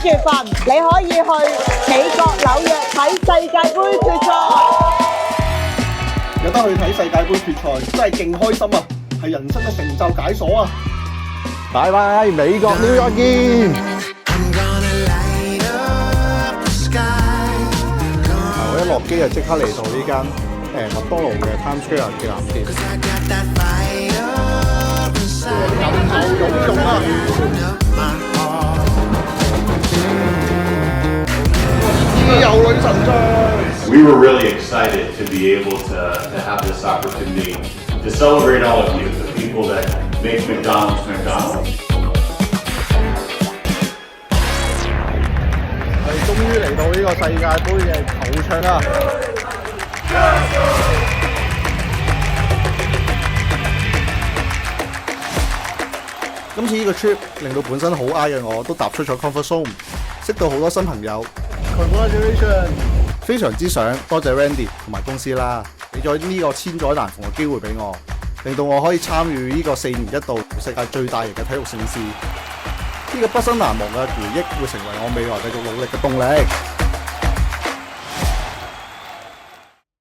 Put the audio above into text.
月份你可以去美國紐約睇世界盃決賽。有得去睇世界盃決賽，真係勁開心啊！係人生嘅成就解鎖啊！拜拜，美國紐約見！我一落機就即刻嚟到呢間麥當勞嘅 Times Square 旗艦店。人頭湧湧啊！自由女神像。We were really excited to be able to have this opportunity to celebrate all of you, the people that make McDonald's McDonald's. 我哋終於嚟到呢個世界盃嘅球場啦！今次呢個 trip 令到本身好 I 嘅我都踏出咗 comfort zone， 識到好多新朋友。Congratulations！ 非常之想多謝 Randy 同埋公司啦，俾咗呢個千載難逢嘅機會俾我，令到我可以參與呢個4年一度世界最大型嘅體育盛事。呢個畢生難忘嘅回憶會成為我未來繼續努力嘅動力。